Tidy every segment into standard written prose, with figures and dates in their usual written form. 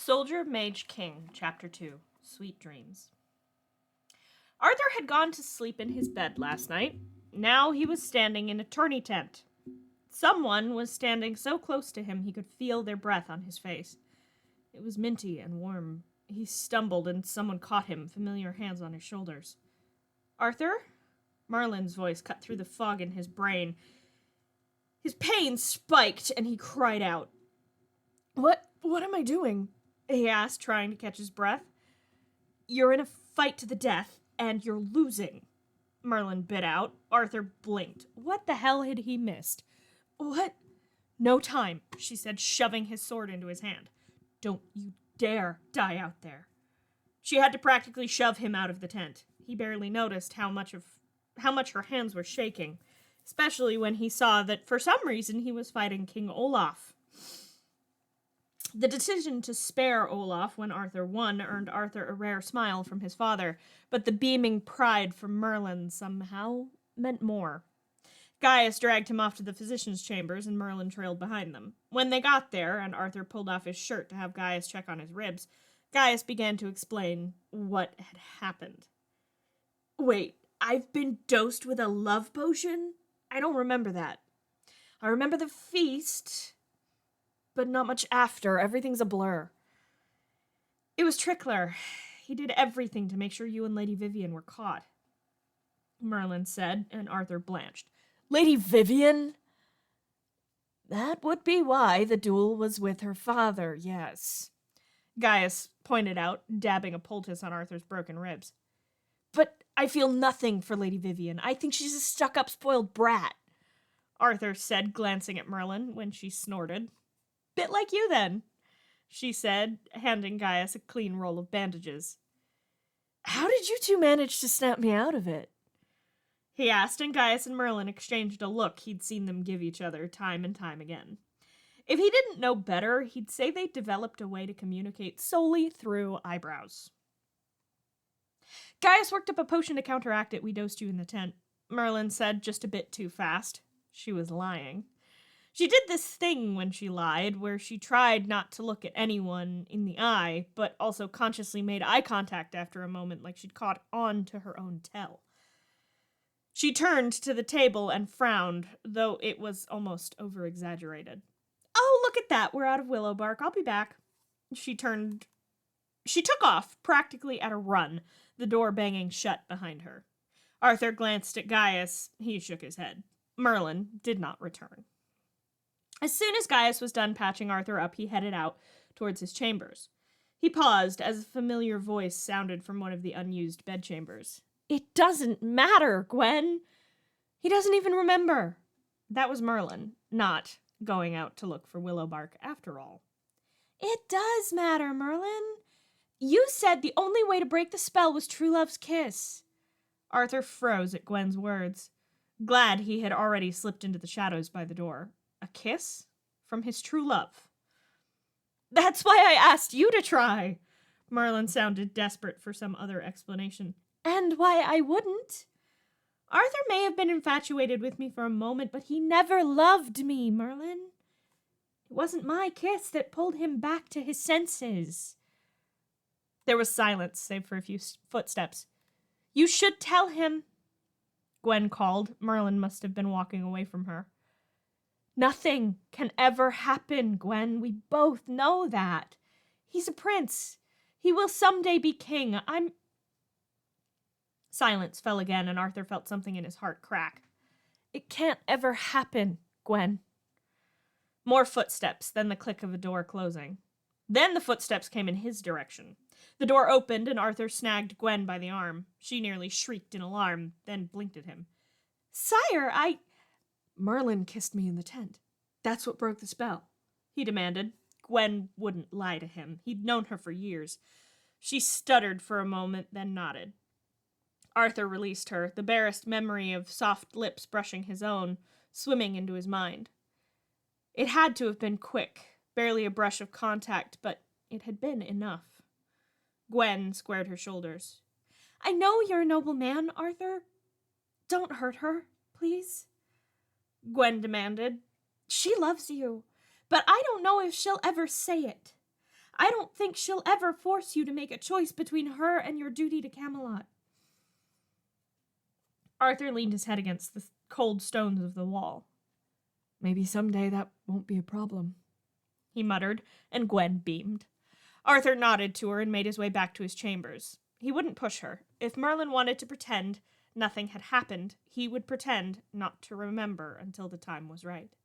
Soldier, Mage, King, Chapter 2, Sweet Dreams. Arthur had gone to sleep in his bed last night. Now he was standing in a tourney tent. Someone was standing so close to him he could feel their breath on his face. It was minty and warm. He stumbled and someone caught him, familiar hands on his shoulders. Arthur? Merlin's voice cut through the fog in his brain. His pain spiked and he cried out. What am I doing? He asked, trying to catch his breath. You're in a fight to the death, and you're losing, Merlin bit out. Arthur blinked. What the hell had he missed? What? No time, she said, shoving his sword into his hand. Don't you dare die out there. She had to practically shove him out of the tent. He barely noticed how much her hands were shaking, especially when he saw that for some reason he was fighting King Olaf. The decision to spare Olaf when Arthur won earned Arthur a rare smile from his father, but the beaming pride from Merlin somehow meant more. Gaius dragged him off to the physician's chambers, and Merlin trailed behind them. When they got there, and Arthur pulled off his shirt to have Gaius check on his ribs, Gaius began to explain what had happened. Wait, I've been dosed with a love potion? I don't remember that. I remember the feast, but not much after. Everything's a blur. It was Trickler. He did everything to make sure you and Lady Vivian were caught, Merlin said, and Arthur blanched. Lady Vivian? That would be why the duel was with her father, yes, Gaius pointed out, dabbing a poultice on Arthur's broken ribs. But I feel nothing for Lady Vivian. I think she's a stuck-up, spoiled brat, Arthur said, glancing at Merlin when she snorted. Bit like you, then, she said, handing Gaius a clean roll of bandages. How did you two manage to snap me out of it? He asked, and Gaius and Merlin exchanged a look he'd seen them give each other time and time again. If he didn't know better, he'd say they developed a way to communicate solely through eyebrows. Gaius worked up a potion to counteract it. We dosed you in the tent, Merlin said, just a bit too fast. She was lying. She did this thing when she lied, where she tried not to look at anyone in the eye, but also consciously made eye contact after a moment, like she'd caught on to her own tell. She turned to the table and frowned, though it was almost over-exaggerated. Oh, look at that. We're out of willow bark. I'll be back. She took off, practically at a run, the door banging shut behind her. Arthur glanced at Gaius. He shook his head. Merlin did not return. As soon as Gaius was done patching Arthur up, he headed out towards his chambers. He paused as a familiar voice sounded from one of the unused bedchambers. It doesn't matter, Gwen. He doesn't even remember. That was Merlin, not going out to look for willow bark after all. It does matter, Merlin. You said the only way to break the spell was true love's kiss. Arthur froze at Gwen's words, glad he had already slipped into the shadows by the door. A kiss? From his true love. That's why I asked you to try. Merlin sounded desperate for some other explanation. And why I wouldn't. Arthur may have been infatuated with me for a moment, but he never loved me, Merlin. It wasn't my kiss that pulled him back to his senses. There was silence, save for a few footsteps. You should tell him, Gwen called. Merlin must have been walking away from her. Nothing can ever happen, Gwen. We both know that. He's a prince. He will someday be king. Silence fell again, and Arthur felt something in his heart crack. It can't ever happen, Gwen. More footsteps, then the click of a door closing. Then the footsteps came in his direction. The door opened, and Arthur snagged Gwen by the arm. She nearly shrieked in alarm, then blinked at him. Sire, Merlin kissed me in the tent. That's what broke the spell, he demanded. Gwen wouldn't lie to him. He'd known her for years. She stuttered for a moment, then nodded. Arthur released her, the barest memory of soft lips brushing his own, swimming into his mind. It had to have been quick, barely a brush of contact, but it had been enough. Gwen squared her shoulders. I know you're a noble man, Arthur. Don't hurt her, please, Gwen demanded. She loves you, but I don't know if she'll ever say it. I don't think she'll ever force you to make a choice between her and your duty to Camelot. Arthur leaned his head against the cold stones of the wall. Maybe someday that won't be a problem, he muttered, and Gwen beamed. Arthur nodded to her and made his way back to his chambers. He wouldn't push her. If Merlin wanted to pretend nothing had happened, he would pretend not to remember until the time was right.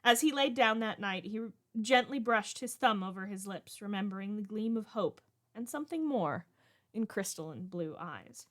As he laid down that night, he gently brushed his thumb over his lips, remembering the gleam of hope and something more in crystalline blue eyes.